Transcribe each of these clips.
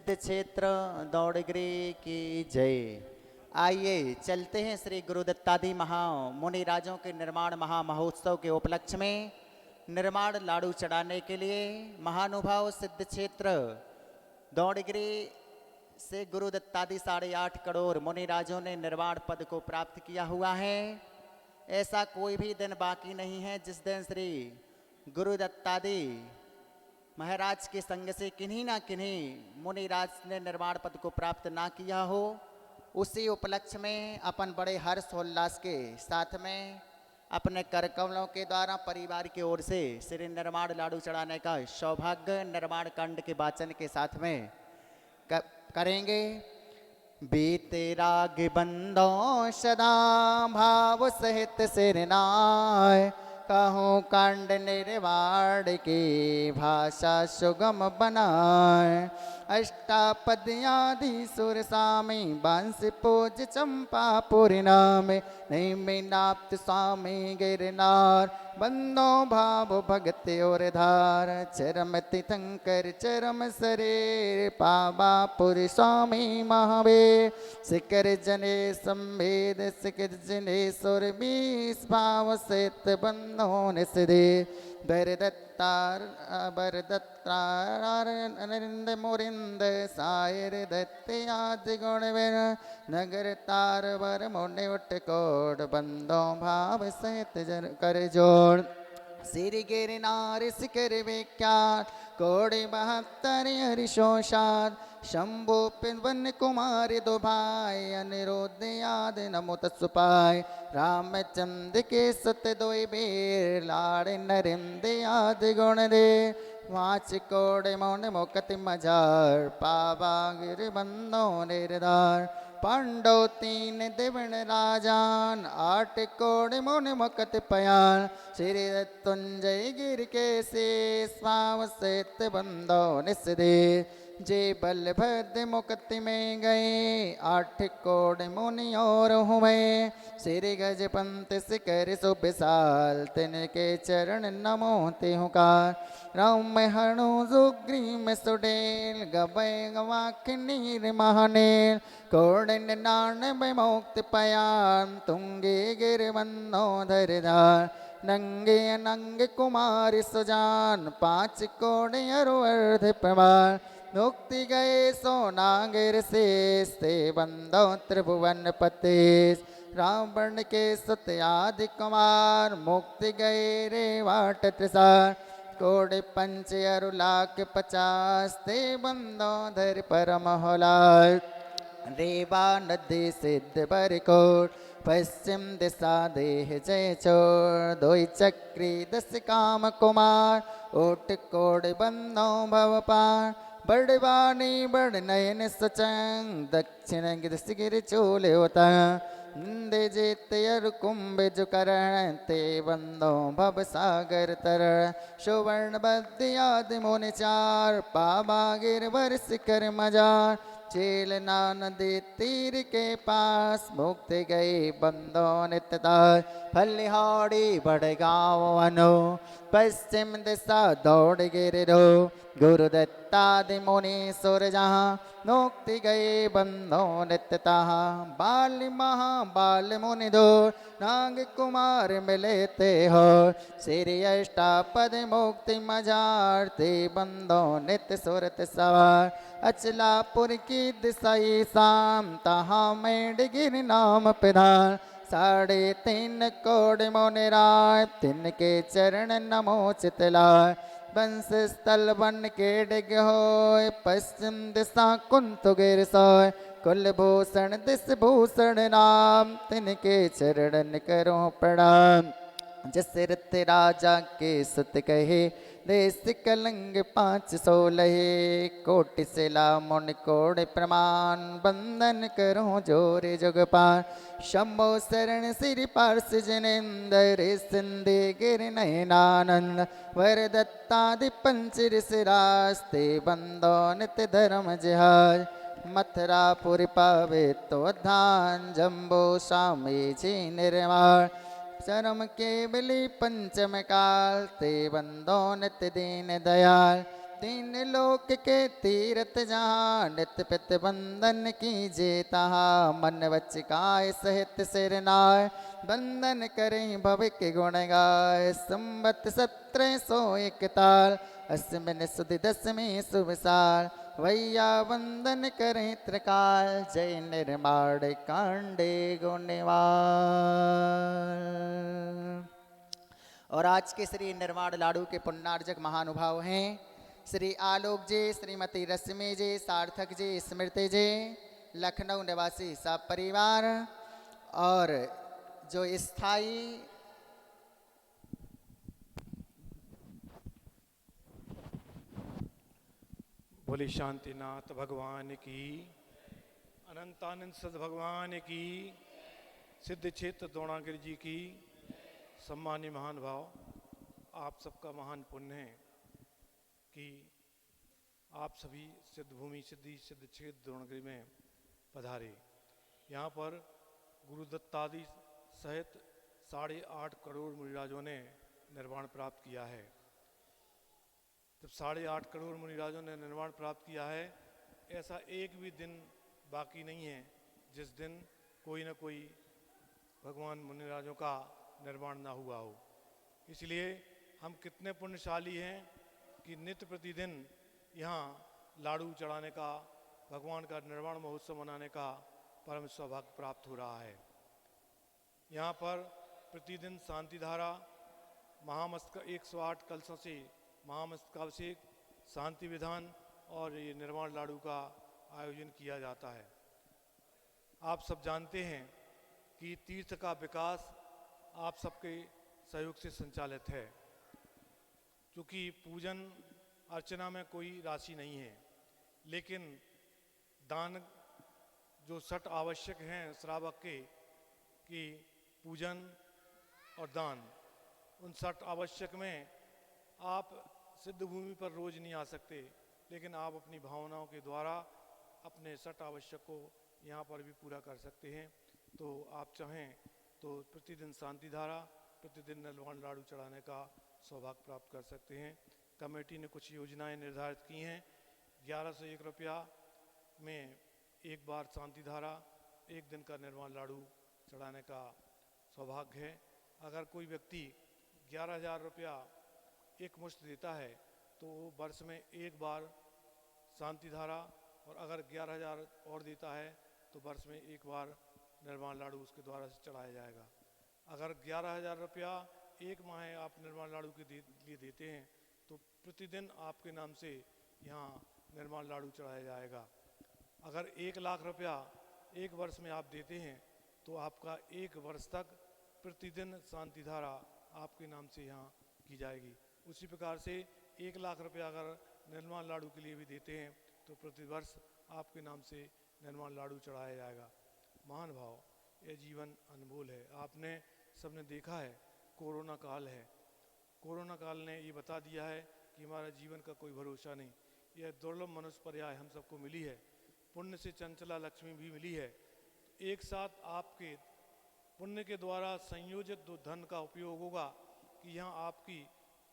सिद्ध क्षेत्र दौड़गिरी की जय। आइए चलते हैं श्री गुरु दत्तादी महा मुनि राजों के निर्माण महामहोत्सव के उपलक्ष्य में निर्माण लाड़ू चढ़ाने के लिए महानुभाव सिद्ध क्षेत्र दौड़गिरी से गुरु दत्तादी 8.5 करोड़ मुनि राजों ने निर्वाण पद को प्राप्त किया हुआ है। ऐसा कोई भी दिन बाकी नहीं है जिस दिन श्री गुरु दत्तादी महाराज के संग से किन्हीं ना किन्हीं मुनि राज ने निर्वाण पद को प्राप्त ना किया हो। उसी उपलक्ष्य में अपन बड़े हर्ष उल्लास के साथ में अपने कर कमलों के द्वारा परिवार की ओर से श्री निर्माण लाड़ू चढ़ाने का सौभाग्य निर्माण कांड के वाचन के साथ में करेंगे। बीते राग बंदों सदा भाव सहित सिरनाय, कहूँ कांड निर्वाण की भाषा सुगम बनाए। अष्टापद्यादि सुर सामी बांस पूज चंपापुरी नाम, नहीं में नाप्त स्वामी गिरनार बंदो भाव भगत और धार। चरम तीर्थंकर चरम शरीर पावा पुर स्वामी महावीर, शिखर जने संवेद शिखर जने सुर बीस भाव सेत बंदो निसदे। बरदत्तार नरिंद मुरिंद सायर दत्ते आदि गुण विन, नगर तार वर मुनि उठ कोड बंदो भाव सहित जन कर जोड़। श्री गिरनार शिखर विख्यात कोड़े 72 हरिशोषाद, शंभु पिन कुमार दो भाई अनिरुद्ध याद नमो तत्सुपाय। रामचंद्र के सत दोई बेर लाड़ नरिंद याद गुण दे, वाच कोड़े मौन मुकत मजार पावा गिर बंदो निर्धार। पांडव 3 दिवण राजान 8 कोड़े मुन मुकत पयान, श्री तुंजय गिर के से स्वाव सेत बंदो निसदे। जे बलभद्र मुक्ति में गए 8 कोड़ मुनि और हुए, श्री गजपंत शिखर सुविशाल तिनके चरण नमो तिहुकार। राम हणु सुग्रीव सुडेल गवै गवाख नीर महानेल, कोड़ नान मुक्त पयान तुंगे गिर बंदो धरधार। नंगे नंग कुमार सुजान 5 कोड़ अरु अर्ध प्रमाण, मुक्ति गए सोनागिर शेष ते बंदो त्रिभुवन पतेश। रावण के सुत आदि कुमार मुक्ति गए रे वाट त्रिसार, कोड़े 5 अरु लाख 50 ते बंदो धर परम होलार। रेवा नदी सिद्ध बरकोट पश्चिम दिशा देह जय चोर, 2 चक्री 10 काम कुमार ओट कोड़ बंदो भव पार। बड़वानी बड़ नयन सचंग दक्षिण गिर चोले होता, नंदे जेते अरु कुंभ जुकरण ते बंदो भव सागर तरण। सुवर्ण बद्यादि मुनि चार पावा गिर वर शिखर मजार, चेलना नदी तीर के पास मुक्ति गई बंदो नितदार। फलिहाड़ी बड़ गाँव अनो पश्चिम दिशा दौड़ गिरो, गुरु दत्तादि मुनि सुर जहाँ मुक्ति गए बंदो नित्यता। बाल महाबाल मुनि दो नाग कुमार मिलते हो, श्री अष्टापद मुक्ति मजार ते बंदो नित्य सुरत सवार। अचलापुर की दिशाई शाम तहाँ मेंढगिर नाम प्रधान, 3.5 कोड़ मुनि राय तिनके चरण नमो चितलाय। बंस स्थल वन के डिग होय पश्चिम दिशा कुंत गिर सोय, कुलभूषण दिस भूषण नाम तिनके चरण करो प्रणाम। जसरथ राजा के सुत कहे देश कलंग 516, कोटि शिला मुनि कोड़ प्रमाण बंदन करो जोरे जुगपान। शंभो शरण श्री पार्श जनेन्द्र सिंधे गिर नयनानंद, वर दत्तादि पंच ऋषिरास्ते बंदो नित्य धर्म जिहाज। मथुरापुर पावे तो धान जम्बो स्वामी जी निर्माण, चरम केवली पंचम काल ते बंदो नित्य दीन दयाल। तीन लोक के तीरथ जहाँ नित्य पित बंधन कीजे तहाँ मन वच काय सहित सिर नाय बंधन करें भव के गुण गाय संबत 1701 ताल अस्मिन सुदि दसवीं शुभ साल वैया वंदन करें त्रिकाल जय निर्माण कांडे गुणवाल। और आज के श्री निर्माण लाडू के पुण्यार्जक महानुभाव हैं श्री आलोक जी, श्रीमती रश्मि जी, सार्थक जी, स्मृति जी, लखनऊ निवासी सब परिवार और जो स्थायी बोले शांतिनाथ भगवान की, अनंतानंद सद भगवान की, सिद्ध क्षेत्र द्रोणागिरि जी की। सम्मानीय महान भाव, आप सबका महान पुण्य है कि आप सभी सिद्ध भूमि सिद्धि सिद्ध क्षेत्र द्रोणागिरि में पधारे। यहाँ पर गुरुदत्तादि सहित 8.5 करोड़ मुनिराजों ने निर्वाण प्राप्त किया है। जब 8.5 करोड़ मुनिराजों ने निर्वाण प्राप्त किया है, ऐसा एक भी दिन बाकी नहीं है जिस दिन कोई न कोई भगवान मुनिराजों का निर्वाण ना हुआ हो। इसलिए हम कितने पुण्यशाली हैं कि नित्य प्रतिदिन यहाँ लाडू चढ़ाने का, भगवान का निर्वाण महोत्सव मनाने का परम सौभाग्य प्राप्त हो रहा है। यहाँ पर प्रतिदिन शांति धारा, महामस्तक 108 कलशों से महामस्तकाभिषेक, शांति विधान और ये निर्वाण लाडू का आयोजन किया जाता है। आप सब जानते हैं कि तीर्थ का विकास आप सबके सहयोग से संचालित है। क्योंकि पूजन अर्चना में कोई राशि नहीं है, लेकिन दान जो 6 आवश्यक हैं श्रावक के कि पूजन और दान, उन 6 आवश्यक में आप सिद्ध भूमि पर रोज नहीं आ सकते, लेकिन आप अपनी भावनाओं के द्वारा अपने 6 आवश्यक को यहाँ पर भी पूरा कर सकते हैं। तो आप चाहें तो प्रतिदिन शांति धारा, प्रतिदिन निर्वाण लाडू चढ़ाने का सौभाग्य प्राप्त कर सकते हैं। कमेटी ने कुछ योजनाएं निर्धारित की हैं। 1101 रुपया में एक बार शांति धारा, एक दिन का निर्वाण लाडू चढ़ाने का सौभाग्य है। अगर कोई व्यक्ति 11,000 रुपया एक मुश्त देता है तो वो वर्ष में एक बार शांति धारा, और अगर 11,000 और देता है तो वर्ष में एक बार निर्वाण लाडू उसके द्वारा से चढ़ाया जाएगा। अगर 11,000 रुपया एक माह आप निर्वाण लाडू के लिए देते हैं तो प्रतिदिन आपके नाम से यहाँ निर्वाण लाडू चढ़ाया जाएगा। अगर 1 लाख रुपया एक वर्ष में आप देते हैं तो आपका 1 वर्ष तक प्रतिदिन शांति धारा आपके नाम से यहाँ की जाएगी। उसी प्रकार से 1 लाख रुपया अगर निर्वाण लाडू के लिए भी देते हैं तो प्रतिवर्ष आपके नाम से निर्वाण लाडू चढ़ाया जाएगा। महान भाव, यह जीवन अनमोल है। आपने सबने देखा है, कोरोना काल है। कोरोना काल ने ये बता दिया है कि हमारा जीवन का कोई भरोसा नहीं। यह दुर्लभ मनुष्य पर्याय हम सबको मिली है। पुण्य से चंचला लक्ष्मी भी मिली है। एक साथ आपके पुण्य के द्वारा संयोजित दो धन का उपयोग होगा कि यहाँ आपकी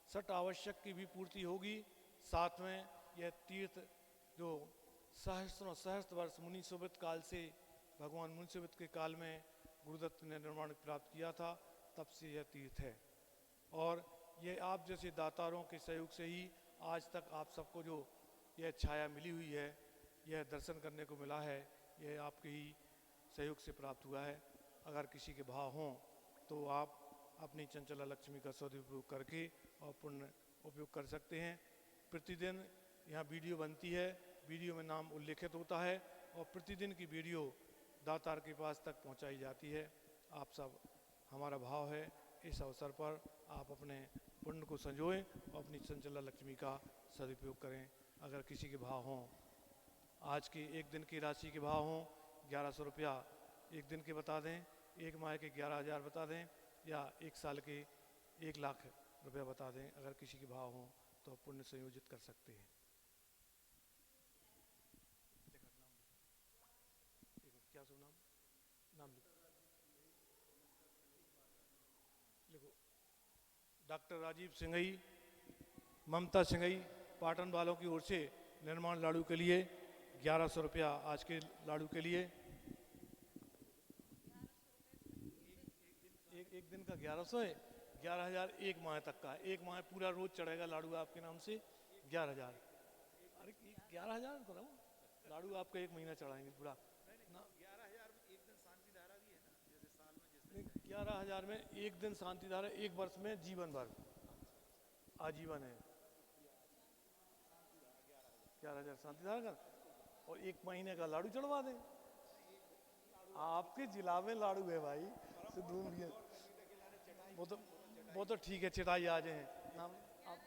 6 आवश्यक की भी पूर्ति होगी। साथ में यह तीर्थ जो सहस्त्र वर्ष मुनि सुवृत काल से, भगवान मुनि सुवृत के काल में गुरुदत्त ने निर्माण प्राप्त किया था, तब से यह तीर्थ है। और ये आप जैसे दातारों के सहयोग से ही आज तक आप सबको जो यह छाया मिली हुई है, यह दर्शन करने को मिला है, यह आपके ही सहयोग से प्राप्त हुआ है। अगर किसी के भाव हों तो आप अपनी चंचला लक्ष्मी का सदुपयोग करके और पुण्य उपयोग कर सकते हैं। प्रतिदिन यहाँ वीडियो बनती है, वीडियो में नाम उल्लेखित होता है और प्रतिदिन की वीडियो दातार के पास तक पहुँचाई जाती है। आप सब, हमारा भाव है इस अवसर पर आप अपने पुण्य को संजोएं और अपनी चंचला लक्ष्मी का सदुपयोग करें। अगर किसी के भाव हों, आज के एक दिन की राशि के भाव हों 1100 रुपया एक दिन के बता दें, एक माह के 11,000 बता दें, या एक साल के 1 लाख रुपया बता दें। अगर किसी के भाव हों तो पुण्य संयोजित कर सकते हैं। क्या सुना? नाम लिखो। डॉक्टर राजीव सिंघई, ममता सिंघई, पाटन वालों की ओर से निर्माण लाड़ू के लिए 1100 रुपया आज के लाड़ू के लिए। एक दिन का 1100 है, 11,000 एक माह तक का, एक माह पूरा रोज चढ़ेगा लाड़ू आपके नाम से 11,000। अरे 11,000 करो लाड़ू आपका एक महीना चढ़ाएंगे पूरा ना। 11,000 में एक दिन शांति धारा, एक वर्ष में जीवन भर आजीवन है। 11,000 शांति धारा का और एक महीने का लाड़ू चढ़वा दें। आपके जिला में लाड़ू है भाई, वो तो ठीक है, चटाई आ जाए। नाम आप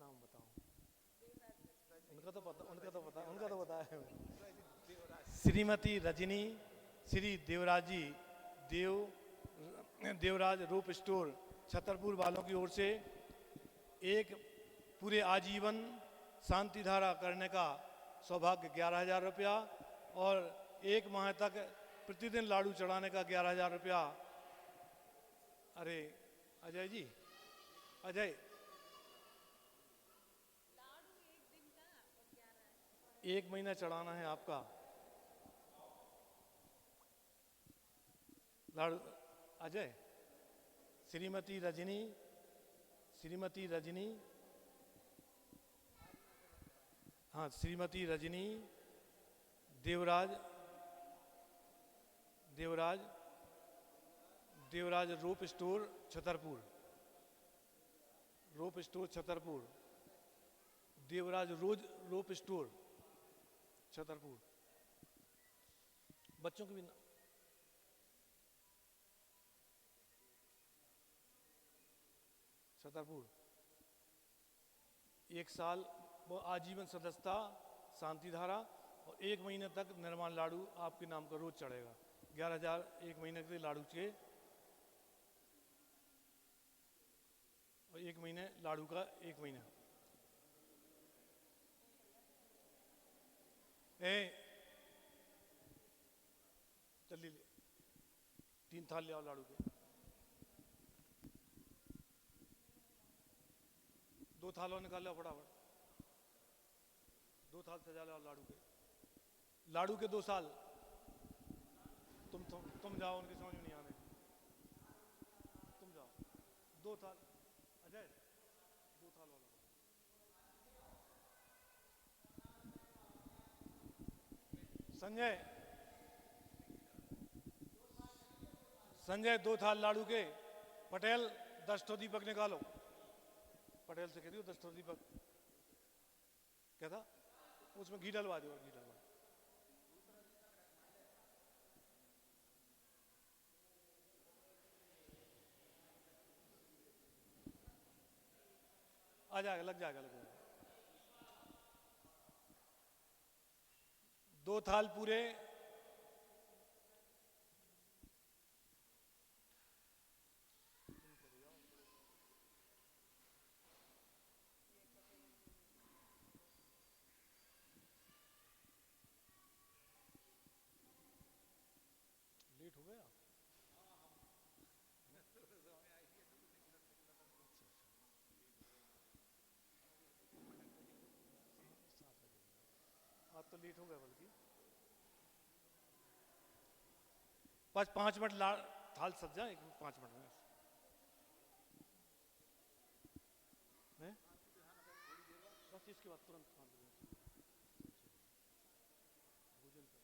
नाम बताओ। उनका तो पता है। श्रीमती रजनी श्री देवराज जी देवराज रूप स्टोर छतरपुर वालों की ओर से एक पूरे आजीवन शांति धारा करने का सौभाग्य 11,000 रुपया और एक माह तक प्रतिदिन लाड़ू चढ़ाने का 11,000 रुपया। अरे अजय जी, अजय एक महीना चढ़ाना है आपका लाड़ू। अजय श्रीमती रजनी हाँ, श्रीमती रजनी देवराज रूप स्टोर छतरपुर, देवराज रूप स्टोर छतरपुर। बच्चों के भी छतरपुर 1 साल वो आजीवन सदस्यता शांति धारा और 1 महीने तक निर्माण लाड़ू आपके नाम का रोज चढ़ेगा। 11,000 एक महीने के लाड़ू के और 1 महीने लाड़ू का 1 महीना। जल्दी ले 3 थाल ले आओ लाड़ू के। 2 थालों निकाल लो फटाफट। 2 थाल सजा लो लाड़ू के। लाड़ू के 2 साल। तुम जाओ, उनके समझ में नहीं आने। तुम जाओ 2 थाल। अजय 2 थाल वाला। संजय 2 थाल लाड़ू के। पटेल 10 ठो दीपक निकालो। पटेल से कह दियो 10 ठो दीपक। क्या था उसमें? घी डलवा दो, घी डलवा। आ जाएगा, लग जाएगा। 2 थाल पूरे। लेट हो गया। आज तो लेट हो गया, बल्कि 5 मिनट थाल सज जाए 5 मिनट में। बस इसके बाद तुरंत थाल भोजन कर।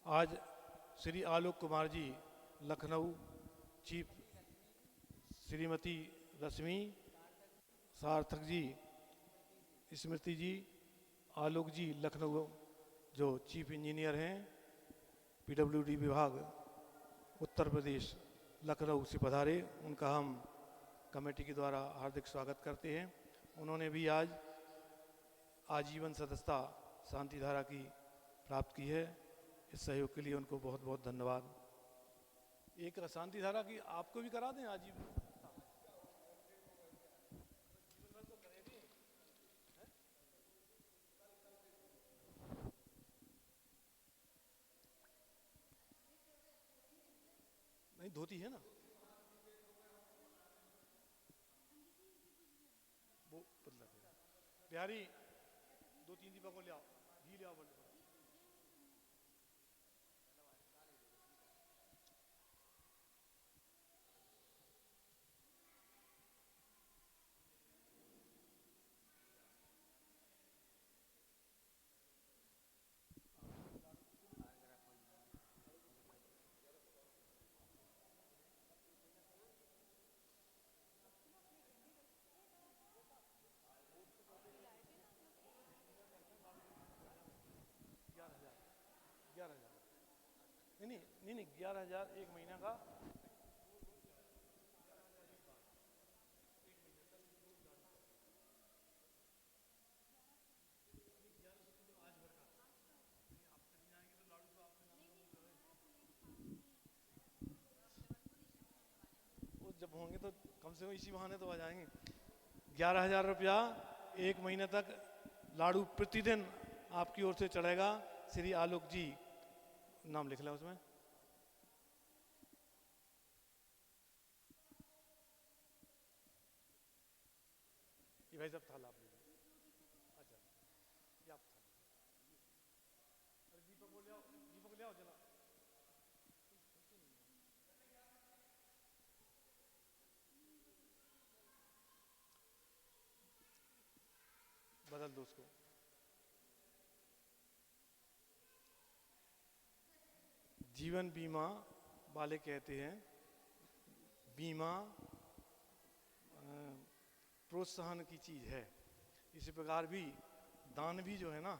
आज श्री आलोक कुमार जी लखनऊ, चीफ श्रीमती रश्मि सार्थक जी, स्मृति जी, आलोक जी लखनऊ जो चीफ इंजीनियर हैं पीडब्ल्यूडी विभाग उत्तर प्रदेश लखनऊ से पधारे, उनका हम कमेटी के द्वारा हार्दिक स्वागत करते हैं। उन्होंने भी आज आजीवन सदस्यता शांति धारा की प्राप्त की है। इस सहयोग के लिए उनको बहुत बहुत धन्यवाद। एक शांति धारा की आपको भी करा दें आजीवन। नहीं धोती है ना वो बदला देगा। बिहारी 2-3 दीपक को ले आओ, घी ले आओ बोले। नहीं 11,000 एक महीना का। वो जब होंगे तो कम से कम इसी बहाने तो आ जाएंगे। 11,000 रुपया एक महीने तक लाड़ू प्रतिदिन आपकी ओर से चढ़ेगा। श्री आलोक जी नाम लिख लें उसमें। ये भाई साहब थाला आप ले लीजिए। अच्छा ये आप थाला। अरे दीपक को ले आओ, दीपक ले आओ जला। बदल दो उसको। जीवन बीमा वाले कहते हैं बीमा प्रोत्साहन की चीज है। इसी प्रकार भी दान भी जो है ना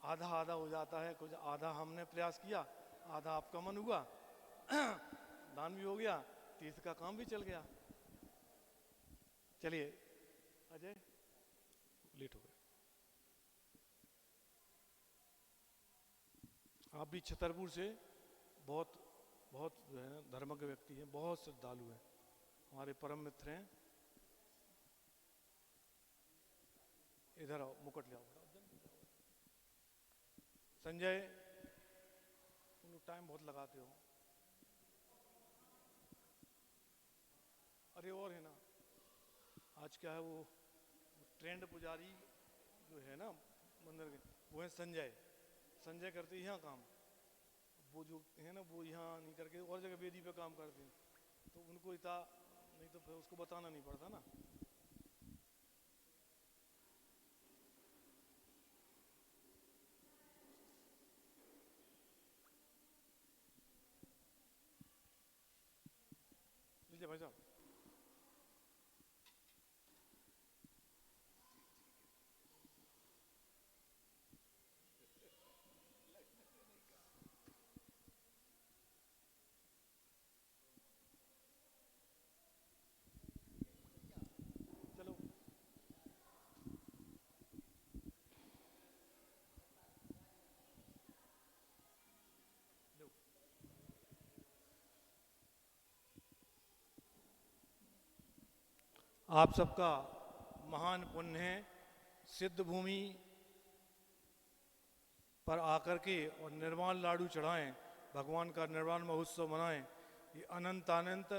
आधा आधा हो जाता है। कुछ आधा हमने प्रयास किया, आधा आपका मन हुआ, दान भी हो गया, तीर्थ का काम भी चल गया। चलिए अजय लेट हो गए। आप भी छतरपुर से बहुत बहुत जो है धर्मज्ञ व्यक्ति हैं, बहुत श्रद्धालु हैं, हमारे परम मित्र हैं। इधर आओ, मुकुट ले आओ। संजय तुम लोग टाइम बहुत लगाते हो। अरे और है ना आज क्या है वो ट्रेंड पुजारी जो है ना मंदिर के, वो है संजय। संजय करते हैं यहाँ काम। वो जो है ना वो यहाँ नहीं करके और जगह वेदी पे काम करते हैं, तो उनको इतना नहीं तो फिर उसको बताना नहीं पड़ता ना। लीजिए भाई साहब। चलो लो। आप सबका महान पुण्य है सिद्ध भूमि पर आकर के और निर्वाण लाडू चढ़ाएं, भगवान का निर्वाण महोत्सव मनाएं। ये अनंत अनंत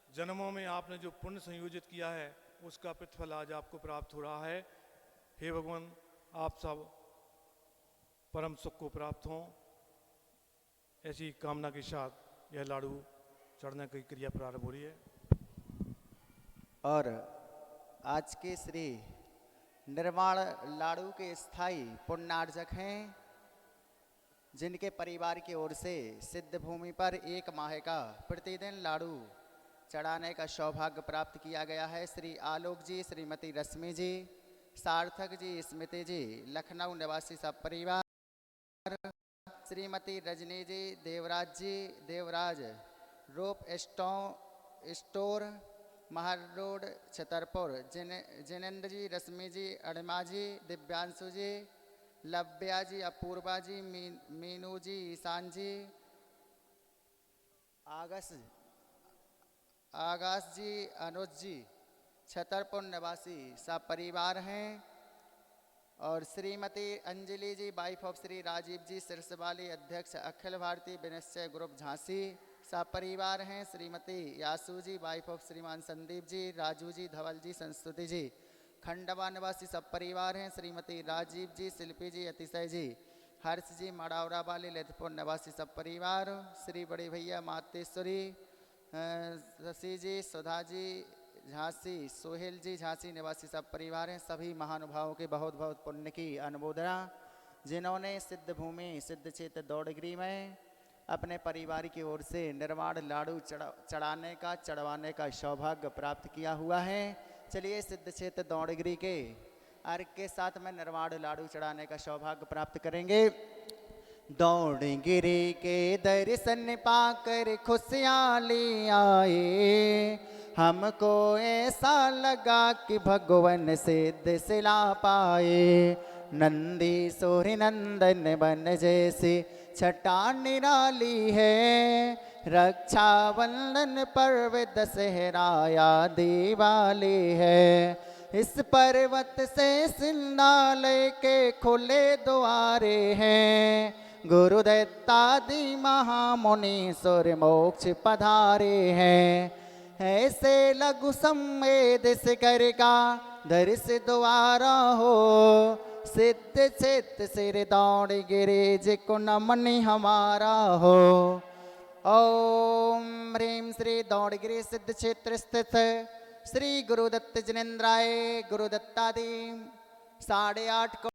जन्मों में आपने जो पुण्य संयोजित किया है उसका प्रतिफल आज आपको प्राप्त हो रहा है। हे भगवान आप सब परम सुख को प्राप्त हों, ऐसी कामना के साथ यह लाडू चढ़ने की क्रिया प्रारंभ हो रही है। और आज के श्री निर्वाण लाडू के स्थायी पुण्यार्जक हैं जिनके परिवार की ओर से सिद्ध भूमि पर 1 माह का प्रतिदिन लाड़ू चढ़ाने का सौभाग्य प्राप्त किया गया है। श्री आलोक जी, श्रीमती रश्मि जी, सार्थक जी, स्मृति जी, लखनऊ निवासी सब परिवार, श्रीमती रजनी जी, देवराज जी, देवराज रोप स्टोर महर रोड छतरपुर, जिनेन्द्र जी, रश्मि जी, अड़मा जी, दिव्यांशु जी, लव्या जी, अपूर्वा जी, मीनू जी, ईशान जी, आकाश जी, अनुज जी, छतरपुर निवासी सब परिवार हैं। और श्रीमती अंजलि जी, वाइफ ऑफ श्री राजीव जी, सिरसवाली, अध्यक्ष अखिल भारतीय विनिश्चय ग्रुप झांसी सब परिवार हैं। श्रीमती यासू जी, वाइफ ऑफ श्रीमान संदीप जी, राजू जी, धवल जी, संस्तुति जी, खंडवा निवासी सब परिवार हैं। श्रीमती राजीव जी, शिल्पी जी, अतिशय जी, हर्ष जी, मड़ावरा वाली ललितपुर निवासी सब परिवार, श्री बड़े भैया मातेश्वरी, शशि जी, सुधा जी झांसी, सोहेल जी झांसी निवासी सब परिवार हैं। सभी महानुभावों के बहुत बहुत पुण्य की अनुमोदना, जिन्होंने सिद्ध भूमि सिद्ध क्षेत्र दौड़गिरी में अपने परिवार की ओर से निर्माण लाड़ू चढ़वाने का सौभाग्य प्राप्त किया हुआ है। चलिए सिद्ध क्षेत्र दौड़गिरी के अर्घ के साथ में निर्माण लाड़ू चढ़ाने का सौभाग्य प्राप्त करेंगे। दौड़गिरी के दर्शन पाकर खुशियाँ ले आए, हमको ऐसा लगा कि भगवान सिद्ध सिला पाए। नंदी सोरी नंदन बन जैसी छटा निराली है, रक्षाबंधन पर्व दशहराया दिवाली है। इस पर्वत से सिंधालय के खुले द्वारे हैं, गुरुदत्तादि महामुनीश्वर मोक्ष पधारे हैं। ऐसे लघु संवेद शिखर का दर्श द्वारा हो, सिद्ध क्षेत्र सिर दौड़गिरी जी को नमन हमारा हो। ओम ह्रीं श्री दौड़गिरी सिद्ध क्षेत्र स्थित श्री गुरुदत्त जिनेन्द्राय गुरुदत्तादि 8.5